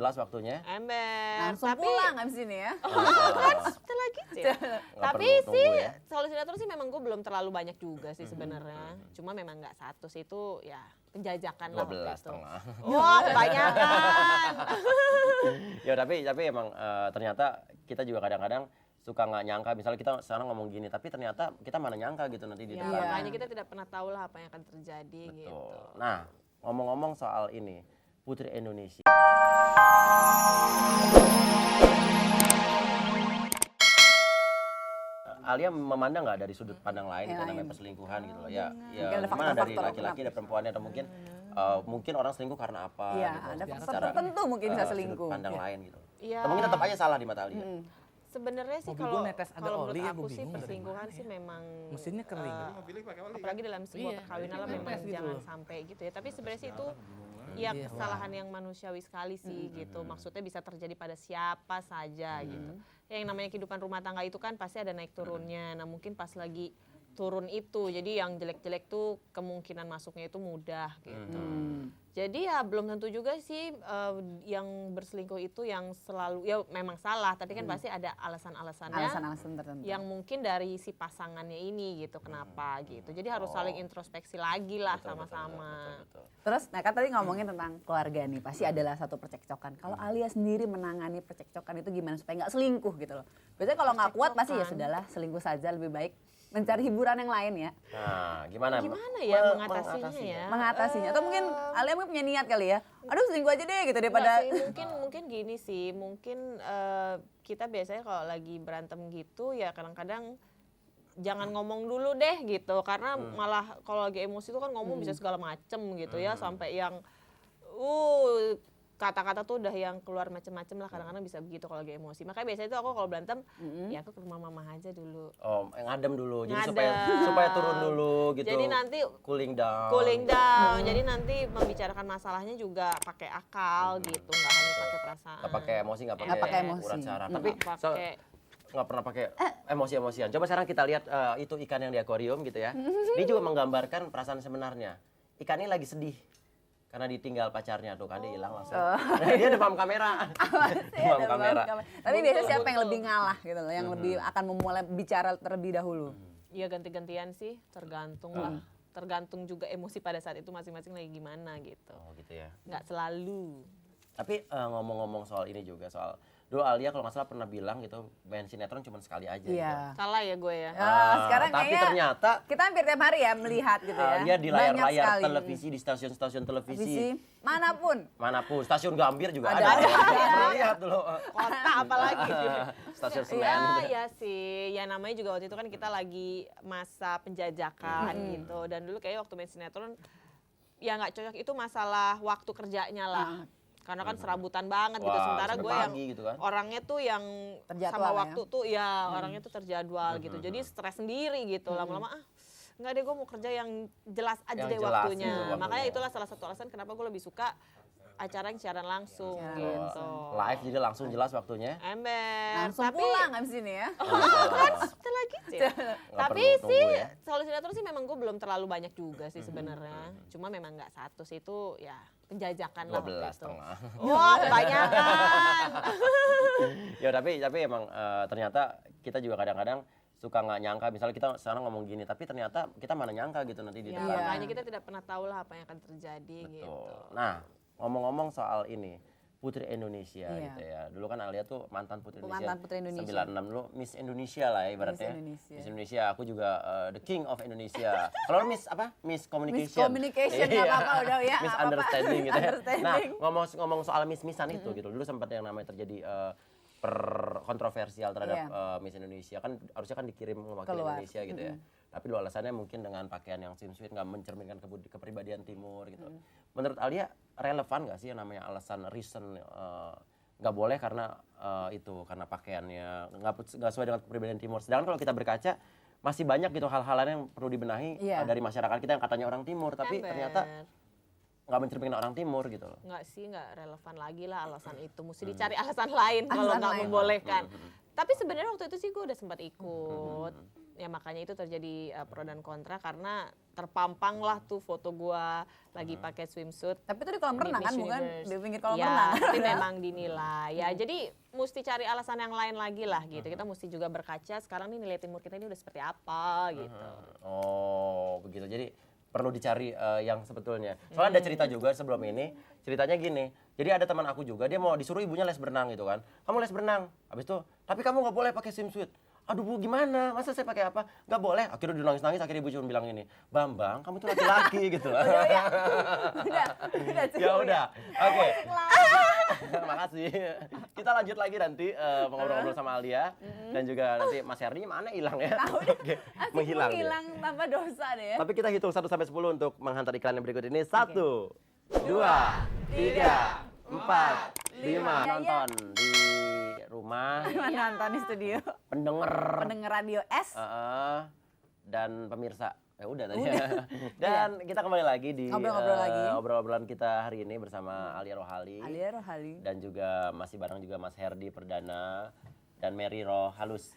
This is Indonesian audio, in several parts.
jelas waktunya. Langsung Tapi pulang abis ini ya. kan sebentar lagi sih. Tapi perlu sih tunggu ya. kalau sinetron sih memang gue belum terlalu banyak juga sih sebenarnya. Cuma memang nggak satu sih itu ya penjajakan lah waktu 12 itu. setengah. Wah kebanyakan. Ya tapi emang ternyata kita juga kadang-kadang suka nggak nyangka, misalnya kita sekarang ngomong gini tapi ternyata kita mana nyangka gitu nanti di Ya, depan. makanya kita tidak pernah tahu lah apa yang akan terjadi gitu. Betul. Nah, ngomong-ngomong soal ini, Putri Indonesia. Alia memandang nggak dari sudut pandang lain Yang kan namanya lain. perselingkuhan gitu loh ya. Mungkin Ya ada gimana dari faktor-faktor laki-laki dan perempuannya atau mungkin orang selingkuh karena apa Iya, gitu. ada faktor Secara, tertentu mungkin bisa sudut selingkuh. pandang Iya. lain gitu. Iya. Atau mungkin tetap aja salah di mata Alia. Sebenarnya sih Mobil kalau gua netes ada menurut oli ya, aku gua sih bingung dari perselingkuhan mana sih ya. memang Mesinnya kering. apalagi dalam sebuah Iya, perkawinan lah netes memang gitu jangan loh. sampai gitu ya. Tapi sebenarnya sih itu ya kesalahan yang manusiawi sekali sih gitu. Maksudnya bisa terjadi pada siapa saja gitu. Ya, yang namanya kehidupan rumah tangga itu kan pasti ada naik turunnya. Nah mungkin pas lagi turun itu, jadi yang jelek-jelek tuh kemungkinan masuknya itu mudah gitu. Jadi ya belum tentu juga sih yang berselingkuh itu yang selalu ya memang salah, tapi kan pasti ada alasan-alasannya Alasan-alasan tertentu. yang mungkin dari si pasangannya ini gitu kenapa gitu. Jadi harus saling introspeksi lagi lah sama-sama. Betul. Terus, nah kan tadi ngomongin tentang keluarga nih, pasti adalah satu percekcokan. Kalau Alia sendiri menangani percekcokan itu gimana supaya nggak selingkuh gitu loh? Biasanya kalau nggak kuat pasti ya sudahlah selingkuh saja, lebih baik mencari hiburan yang lain ya. Nah, gimana? Gimana ya mengatasinya ya? Mengatasinya. Atau mungkin Alia mungkin punya niat kali ya, aduh selingkuh aja deh gitu Enggak daripada. sih, mungkin gini sih, mungkin kita biasanya kalau lagi berantem gitu ya kadang-kadang jangan ngomong dulu deh gitu, karena malah kalau lagi emosi itu kan ngomong bisa segala macem gitu ya, sampai yang kata-kata tuh udah yang keluar macem-macem lah, kadang-kadang bisa begitu kalau lagi emosi. Makanya biasanya itu aku kalau berantem ya aku ke rumah mama aja dulu. Oh, ngadem dulu. Jadi Ngadem. supaya turun dulu gitu. Jadi nanti cooling down. Jadi nanti membicarakan masalahnya juga pakai akal gitu, nggak hanya pakai perasaan. Nggak pakai emosi, nggak Nggak pakai emosi. urat saraf. Nggak Tapi pakai. nggak pernah pakai emosi-emosian. Coba sekarang kita lihat itu ikan yang di akuarium gitu ya. Dia juga menggambarkan perasaan sebenarnya. Ikannya lagi sedih karena ditinggal pacarnya tuh kan, dia hilang langsung. Dia demam kamera. Demam kamera. Tapi biasanya siapa yang lebih ngalah gitu loh, yang lebih akan memulai bicara terlebih dahulu. Iya ganti-gantian sih, tergantung lah. Tergantung juga emosi pada saat itu masing-masing lagi gimana gitu. Oh gitu ya. Nggak selalu. Tapi ngomong-ngomong soal ini juga, soal dulu Alia kalau nggak salah pernah bilang gitu, main sinetron cuma sekali aja gitu. Iya. Salah ya gue ya. Sekarang tapi kayaknya ternyata kita hampir tiap hari ya melihat gitu ya. dia di Banyak layar-layar sekali. televisi, di stasiun-stasiun televisi. Televisi manapun. Manapun, stasiun Gambir juga Ada. ada. Pernah lihat dulu. Kota apalagi. Stasiun Senen. Ya, gitu. ya sih. Ya namanya juga waktu itu kan kita lagi masa penjajakan gitu. Dan dulu kayak waktu main sinetron ya nggak cocok itu masalah waktu kerjanya lah. Karena kan serabutan banget gitu. Wah, Sementara sampai gue yang pagi gitu kan. orangnya tuh yang Terjadwal sama ya. waktu tuh ya orangnya tuh terjadwal gitu. Jadi stres sendiri gitu. Lama-lama nggak deh gue mau kerja yang jelas aja Yang deh jelas waktunya. gitu waktunya. Makanya itulah salah satu alasan kenapa gue lebih suka acara yang siaran langsung gitu. Live jadi langsung jelas waktunya. Langsung Tapi pulang abis ini ya. kan sebentar lagi sih. Tapi perlu sih tunggu ya. kalau sinetron sih memang gue belum terlalu banyak juga sih sebenarnya. Cuma memang nggak satu sih itu ya penjajakan lah waktu 12 itu. setengah. Wah kebanyakan. Ya tapi emang ternyata kita juga kadang-kadang suka nggak nyangka, misalnya kita sekarang ngomong gini tapi ternyata kita mana nyangka gitu nanti di Ya, depan. makanya kita tidak pernah tahu lah apa yang akan terjadi gitu. Betul. Nah, ngomong-ngomong soal ini, Putri Indonesia Iya. gitu ya. Dulu kan Alia tuh mantan Putri Indonesia. Mantan Putri Indonesia. 96 dulu Miss Indonesia lah ya ibaratnya. Miss Indonesia. Miss Indonesia, aku juga the King of Indonesia. Kalau Miss apa? Miss Communication. Miss Communication, nggak apa-apa, udah ya, Miss nggak apa-apa. Understanding gitu ya. Nah, Understanding. ngomong soal Miss-missan itu gitu. Dulu sempat yang namanya terjadi kontroversial terhadap Miss Indonesia, kan harusnya kan dikirim mewakili Keluar. Indonesia gitu ya. Tapi dulu alasannya mungkin dengan pakaian yang swim-swim nggak mencerminkan kepribadian Timur gitu. Menurut Alia relevan nggak sih yang namanya alasan reason nggak boleh karena itu karena pakaiannya nggak sesuai dengan kepribadian Timur. Sedangkan kalau kita berkaca masih banyak gitu hal-hal yang perlu dibenahi dari masyarakat kita yang katanya orang Timur, tapi ternyata nggak mencerminkan orang Timur gitu loh. Nggak sih, nggak relevan lagi lah alasan itu. Mesti dicari alasan lain kalau nggak lain. membolehkan. Tapi sebenarnya waktu itu sih gue udah sempat ikut. ya makanya itu terjadi pro dan kontra karena terpampang lah tuh foto gua lagi pakai swimsuit. Tapi itu di kolam di renang kan, Miss bukan Universe. di pinggir kolam Ya, renang. tapi memang dinilai. Ya, jadi mesti cari alasan yang lain lagi lah gitu. Kita mesti juga berkaca sekarang nih nilai timur kita ini udah seperti apa gitu. Oh, begitu. Jadi perlu dicari yang sebetulnya. Soalnya ada cerita juga sebelum ini. Ceritanya gini. Jadi ada teman aku juga, dia mau disuruh ibunya les berenang gitu kan. Kamu les berenang. Habis itu, tapi kamu nggak boleh pakai swimsuit. Aduh Bu, gimana? Masa saya pakai apa? Nggak boleh. Akhirnya dia nangis-nangis, akhirnya ibu cuma bilang ini, Bambang, kamu tuh laki-laki gitu lah. Udah Ya udah. Oke. Makasih. Kita lanjut lagi nanti ngobrol-ngobrol sama Alia dan juga nanti Mas Herdi mana hilang ya? Oke, Asik menghilang. dia. menghilang tanpa dosa deh ya. Tapi kita hitung 1 sampai 10 untuk menghantar iklan yang berikut ini. 1, 2, 3, 4, 5. Nonton di rumah, Nonton di studio. Pendengar radio S. dan pemirsa. Ya udah tadi. Dan kita kembali lagi di Ngobrol-ngobrol lagi. obrolan kita hari ini bersama Alia Rohali. Alia Rohali. Dan juga masih bareng juga Mas Herdi Perdana dan Mary Rohalus.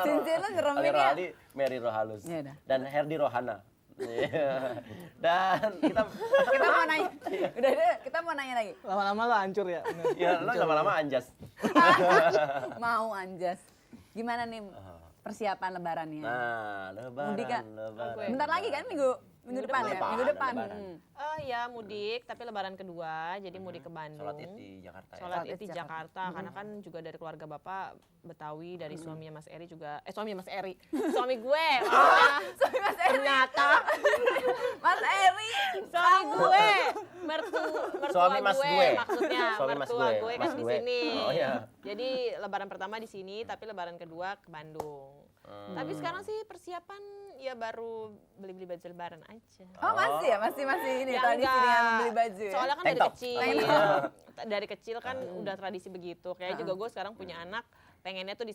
Cincin lu ngeremin Alia ya. Rohali, Mary Rohalus. Ya udah. Dan Herdi Rohana. Iya. Dan kita Kita mau nanya. Udah, kita mau nanya lagi. Lama-lama lo hancur ya. ya lo lama-lama anjas. Mau Anjas. Gimana nih persiapan lebarannya? Nah, lebaran, Mudik, Kak? lebaran. Bentar lagi kan minggu depan ya? Minggu depan. Lebaran. Ya mudik, tapi lebaran kedua, jadi mudik ke Bandung. Sholat Id di Jakarta ya. Sholat Id Id di Jakarta. Jakarta, karena kan juga dari keluarga bapak Betawi, dari suaminya Mas Eri juga, suami Mas Eri, suami gue, Suami Mas Eri. ternyata Mas Eri. suami gue, mertua Suami Mas gue. maksudnya, Suami Mas mertua gue, gue Mas kan di gue. sini. Oh, iya. Jadi lebaran pertama di sini, tapi lebaran kedua ke Bandung. Tapi sekarang sih persiapan ya baru beli-beli baju lebaran aja. Oh masih ya? Masih ini Ya, tradisi enggak. dengan beli baju ya? Soalnya kan Tank dari top. kecil, dari kecil kan udah tradisi begitu. Kayak juga gue sekarang punya anak, pengennya tuh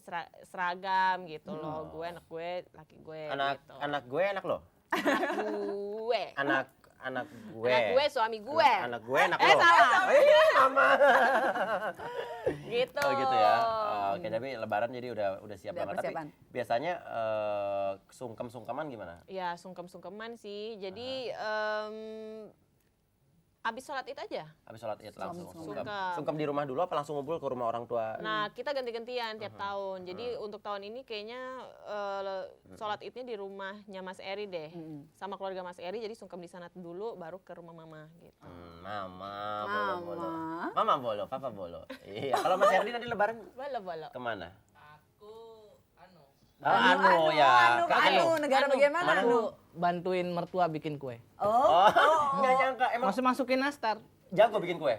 seragam gitu loh. Gue, anak gue, laki gue. Anak gitu. anak gue enak lo. gue. Anak gue. Anak gue, suami gue. Anak gue enak lo. salah. Mama. Gitu. Oh gitu ya. Oke, tapi lebaran jadi udah siap Udah banget. Tapi persiapan. biasanya sungkem-sungkeman gimana? Ya sungkem-sungkeman sih. Jadi abis sholat Id aja. Habis sholat Id langsung Sungkem. Sungkem di rumah dulu apa langsung ngumpul ke rumah orang tua? Nah, kita ganti-gantian tiap tahun. Jadi untuk tahun ini kayaknya sholat Idnya di rumahnya Mas Eri deh. Sama keluarga Mas Eri, jadi sungkem di sana dulu, baru ke rumah mama gitu. Mama, bolo-bolo. Mama. Mama bolo, papa bolo. Iya, kalau Mas Herdi nanti lebaran Bolo-bolo. kemana? Anu, Ya. anu, Ke anu, negara bagian mana Mana? anu? Bantuin mertua bikin kue. Oh, Nggak nyangka. Emang Masukin nastar. jago bikin kue?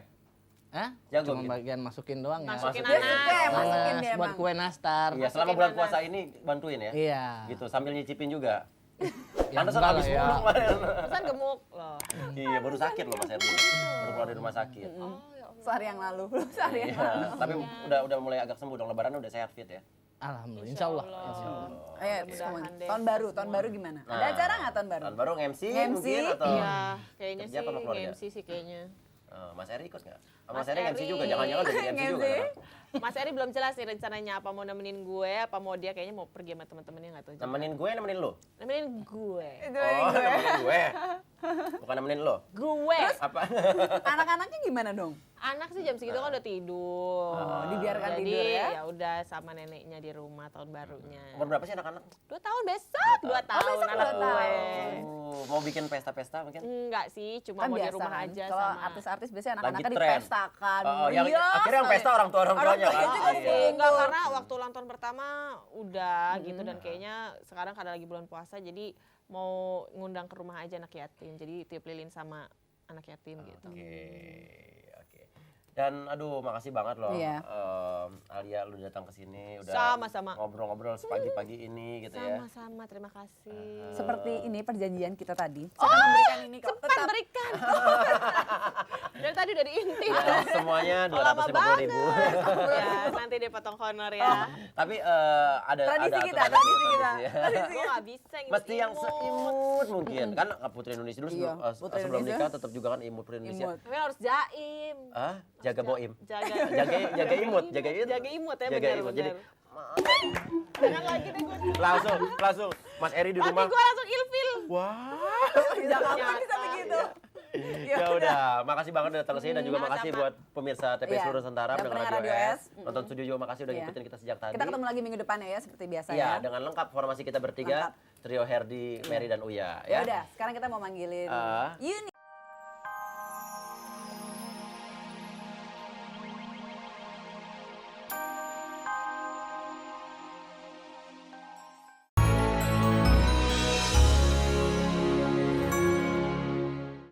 Hah? Jago Cuma gitu. bagian masukin doang ya. Masukin dia anak. suka ya masukin dia Buat emang. kue nastar. Iya, selama bulan puasa ini bantuin ya? Iya. Gitu, sambil nyicipin juga. Ya, Pantesan enggak habis lah ya. mulu kemarin. Pesan gemuk loh. Iya, baru sakit loh Mas Herdi. Baru keluar dari rumah sakit. sehari yang lalu. Sehari yang lalu. Iya, tapi udah mulai agak sembuh dong, lebaran udah sehat fit ya. Alhamdulillah. Insya Allah. Ayo, Mudah-mudahan deh, tahun baru gimana? Ada Nah, acara nggak tahun baru? Tahun baru MC MC? mungkin atau Iya, kayaknya kerja sih apa sama keluarga? MC sih kayaknya. Mas Eri ikut nggak? Mas Mas Eri MC Eri. juga, jangan-jangan udah jadi MC juga. MC. kan? Mas Eri belum jelas nih rencananya apa mau nemenin gue, apa mau dia kayaknya mau pergi sama teman-temannya nggak tahu. juga. Nemenin gue, nemenin lo? Nemenin gue. Oh, nemenin gue. Bukan nemenin lo? Gue. Apa? Anak-anaknya gimana dong? Anak sih jam segitu kan udah tidur. Dibiarkan Jadi, tidur ya? ya udah sama neneknya di rumah tahun barunya. Umur berapa sih anak-anak? 2 tahun besok, 2 tahun besok anak 2 gue. Mau bikin pesta-pesta mungkin? Enggak sih, cuma Kan mau di biasa rumah kan. aja Kalau sama. artis-artis biasanya Lagi anak-anaknya tren. dipestakan. Yang Iya, akhirnya yang pesta orang tuanya kan? tuanya juga Iya. sih. Enggak, karena waktu ulang tahun pertama udah gitu dan kayaknya sekarang karena lagi bulan puasa jadi mau ngundang ke rumah aja anak yatim. Jadi tiup lilin sama anak yatim gitu. Oke. Dan aduh, makasih banget loh. Iya. Alia lu datang ke sini udah Sama-sama. ngobrol-ngobrol sepagi-pagi ini gitu ya. Sama-sama, terima kasih. Seperti ini perjanjian kita tadi. Saya akan memberikan ini kok. Cepat berikan. Dari tadi udah diintip. Ya, semuanya Lama 250.000. Ya, nanti dia potong honor ya. Tapi ada Tradisi kita, aturan tradisi juga, kita. tradisi ya. Gue gak bisa Mesti yang seimut mungkin. Kan Putri Indonesia dulu Iya, Putri sebelum Indonesia. nikah tetap juga kan imut Putri Indonesia. Imut. Tapi harus jaim. Ah, jaga boim. Jaga Jaga imut, jaga imut. Jaga imut ya, Jaga benar imut. benar. Jadi Jangan lagi deh gue. Langsung Mas Eri di Tapi rumah. gue langsung ilfil. Wah. Di Jakarta bisa begitu. Ya udah, makasih banget udah datang ke sini dan juga sama-sama. makasih buat pemirsa TP Iya. seluruh Nusantara Dan pendengar pendengar Radio Radio S. S. Nonton studio juga makasih udah Iya. ngikutin kita sejak tadi. Kita ketemu lagi minggu depan ya seperti biasa Iya, ya. dengan lengkap formasi kita bertiga, trio Herdi, Mary dan Uya Ya ya. udah, sekarang kita mau manggilin Ah. Yuni.